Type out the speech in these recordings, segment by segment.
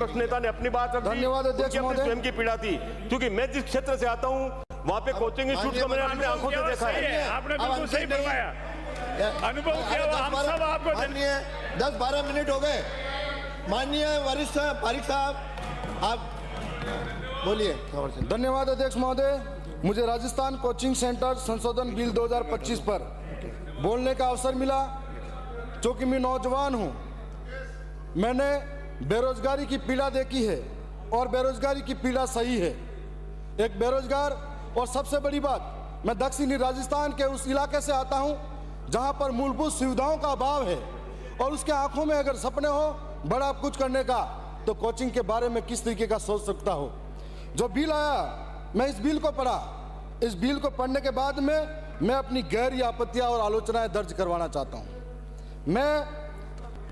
विपक्ष नेता ने अपनी बात रखी। धन्यवाद अध्यक्ष महोदय। स्वयं की पीड़ा थी, क्योंकि मैं जिस क्षेत्र से आता हूँ वहाँ पे कोचिंग इंस्टीट्यूट को मैंने अपनी आंखों से देखा है। आपने बिल्कुल सही फरमाया, अनुभव किया हुआ हम सब आपको। 10-12 मिनट हो गए। माननीय वरिष्ठ पारिक साहब, आप बोलिए। धन्यवाद अध्यक्ष महोदय। मुझे राजस्थान कोचिंग सेंटर संशोधन बिल 2025 पर बोलने का अवसर मिला। चूंकि मैं नौजवान हूँ, मैंने बेरोजगारी की पीड़ा देखी है और बेरोजगारी की पीड़ा सही है। एक बेरोजगार, और सबसे बड़ी बात, मैं दक्षिणी राजस्थान के उस इलाके से आता हूँ जहाँ पर मूलभूत सुविधाओं का अभाव है, और उसके आंखों में अगर सपने हो बड़ा कुछ करने का, तो कोचिंग के बारे में किस तरीके का सोच सकता हो। जो बिल आया, मैं इस बिल को पढ़ा। इस बिल को पढ़ने के बाद में मैं अपनी गहरी आपत्तियां और आलोचनाएं दर्ज करवाना चाहता हूं। मैं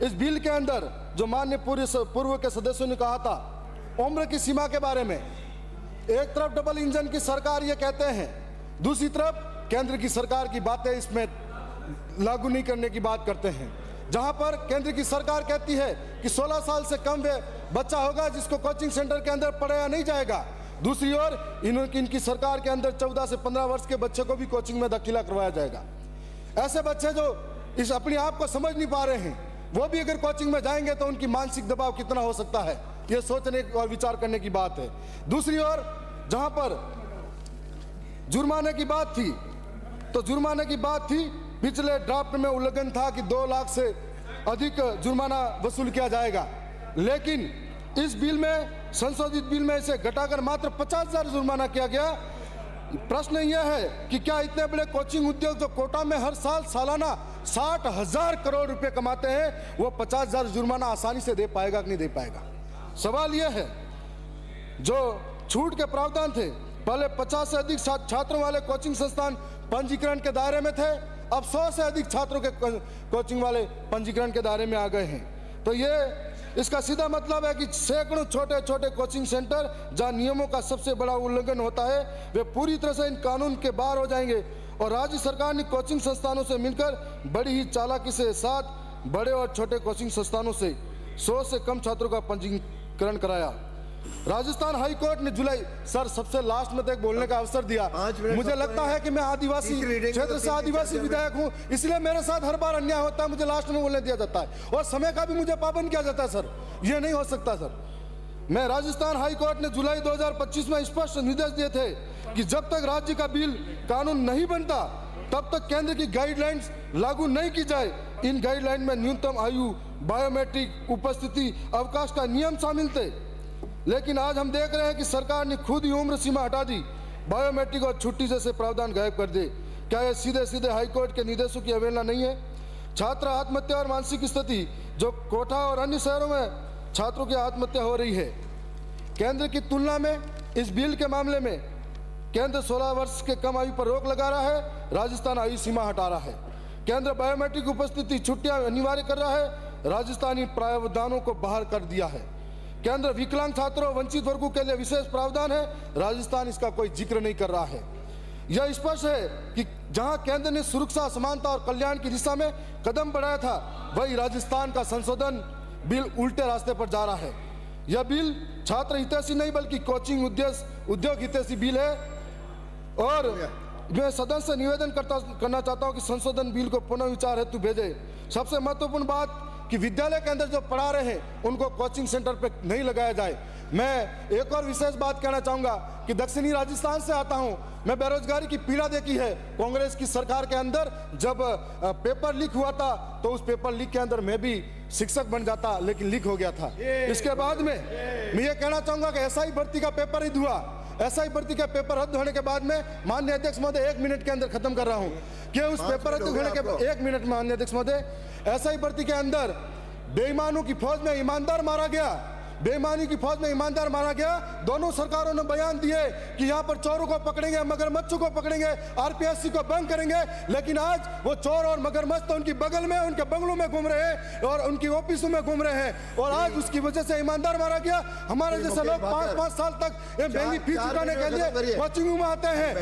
इस बिल के अंदर जो माननीय पूर्व के सदस्यों ने कहा था, उम्र की सीमा के बारे में, एक तरफ डबल इंजन की सरकार ये कहते हैं, दूसरी तरफ केंद्र की सरकार की बातें इसमें लागू नहीं करने की बात करते हैं। जहां पर केंद्र की सरकार कहती है कि 16 साल से कम बच्चा होगा जिसको कोचिंग सेंटर के अंदर पढ़ाया नहीं जाएगा, दूसरी ओर इनकी सरकार के अंदर 14 से 15 वर्ष के बच्चे को भी कोचिंग में दाखिला करवाया जाएगा। ऐसे बच्चे जो इस अपने आप को समझ नहीं पा रहे हैं, वो भी अगर कोचिंग में जाएंगे तो उनकी मानसिक दबाव कितना हो सकता है, ये सोचने और विचार करने की बात है। दूसरी ओर जहां पर जुर्माने की बात थी, तो जुर्माने की बात थी, पिछले ड्राफ्ट में उल्लंघन था कि 2 लाख से अधिक जुर्माना वसूल किया जाएगा, लेकिन इस बिल में, संशोधित बिल में इसे घटाकर मात्र 50,000 जुर्माना किया गया। प्रश्न यह है कि क्या इतने बड़े कोचिंग उद्योग जो कोटा में हर साल सालाना 60,000 करोड़ रुपए कमाते हैं, वो 50,000 जुर्माना आसानी से दे पाएगा कि नहीं दे पाएगा। सवाल यह है, जो छूट के प्रावधान थे, पहले 50 से अधिक छात्रों वाले कोचिंग संस्थान पंजीकरण के दायरे में थे, अब 100 से अधिक छात्रों के कोचिंग वाले पंजीकरण के दायरे में आ गए हैं। तो ये इसका सीधा मतलब है कि सैकड़ों छोटे छोटे कोचिंग सेंटर जहां नियमों का सबसे बड़ा उल्लंघन होता है, वे पूरी तरह से इन कानून के बाहर हो जाएंगे। और राज्य सरकार ने कोचिंग संस्थानों से मिलकर बड़ी ही चालाकी से साथ बड़े और छोटे कोचिंग संस्थानों से 100 से कम छात्रों का पंजीकरण कराया। राजस्थान हाई कोर्ट ने जुलाई, सर सबसे लास्ट में तक बोलने का अवसर दिया। मुझे लगता है कि मैं आदिवासी क्षेत्र से आदिवासी विधायक हूं, इसलिए मेरे साथ हर बार अन्याय होता है, मुझे लास्ट में बोलने दिया जाता है और समय का भी मुझे पाबंद किया जाता है। सर ये नहीं हो सकता। सर मैं, राजस्थान हाई कोर्ट ने जुलाई 2025 में स्पष्ट निर्देश दिए थे कि जब तक राज्य का बिल कानून नहीं बनता तब तक केंद्र की गाइडलाइंस लागू नहीं की जाए। इन गाइडलाइन में न्यूनतम आयु, बायोमेट्रिक उपस्थिति, अवकाश का नियम शामिल थे, लेकिन आज हम देख रहे हैं कि सरकार ने खुद ही उम्र सीमा हटा दी, बायोमेट्रिक और छुट्टी जैसे प्रावधान गायब कर दे। क्या यह सीधे सीधे हाईकोर्ट के निर्देशों की अवहेलना नहीं है? छात्र आत्महत्या और मानसिक स्थिति, जो कोटा और अन्य शहरों में छात्रों की आत्महत्या हो रही है, केंद्र की तुलना में इस बिल के मामले में केंद्र 16 वर्ष के कम आयु पर रोक लगा रहा है, राजस्थान आयु सीमा हटा रहा है। केंद्र बायोमेट्रिक उपस्थिति, छुट्टियां अनिवार्य कर रहा है, राजस्थान इन प्रावधानों को बाहर कर दिया है। केंद्र विकलांग छात्रों, वंचित वर्गों के लिए विशेष प्रावधान है, राजस्थान इसका कोई जिक्र नहीं कर रहा है। यह स्पष्ट है कि जहां केंद्र ने सुरक्षा, समानता और कल्याण की दिशा में कदम बढ़ाया था, वही राजस्थान का संशोधन बिल उल्टे रास्ते पर जा रहा है। यह बिल छात्र हितैषी नहीं बल्कि कोचिंग उद्योग हितैषी बिल है। और मैं सदन से निवेदन करना चाहता हूं कि संशोधन बिल को पुनः विचार हेतु भेजे। सबसे महत्वपूर्ण बात कि विद्यालय के अंदर जो पढ़ा रहे हैं उनको कोचिंग सेंटर पे नहीं लगाया जाए। मैं एक और विशेष बात कहना चाहूँगा कि दक्षिणी राजस्थान से आता हूँ, मैं बेरोजगारी की पीड़ा देखी है। कांग्रेस की सरकार के अंदर जब पेपर लीक हुआ था तो उस पेपर लीक के अंदर मैं भी शिक्षक बन जाता, लेकिन लीक हो गया था। इसके बाद में मैं ये कहना चाहूँगा कि एसआई भर्ती का पेपर रद्द हुआ। एसआई भर्ती का पेपर रद्द होने के बाद में, माननीय अध्यक्ष महोदय 1 मिनट के अंदर खत्म कर रहा हूँ कि उस पेपर रद्द होने के 1 मिनट में, माननीय अध्यक्ष महोदय, एसआई भर्ती के अंदर बेईमानों की फौज में ईमानदार मारा गया, बेईमानी की फौज में ईमानदार मारा गया। दोनों सरकारों ने बयान दिए कि यहाँ पर चोरों को पकड़ेंगे, मगरमच्छों को पकड़ेंगे, आरपीएससी को बंद करेंगे, लेकिन आज वो चोर और मगरमच्छ तो उनकी बगल में, उनके बंगलों में घूम रहे हैं और उनकी ऑफिसों में घूम रहे हैं, और आज उसकी वजह से ईमानदार मारा गया। हमारे जैसे लोग 5-5 साल तक महंगी फीस चुकाने के लिए कोचिंग में आते हैं।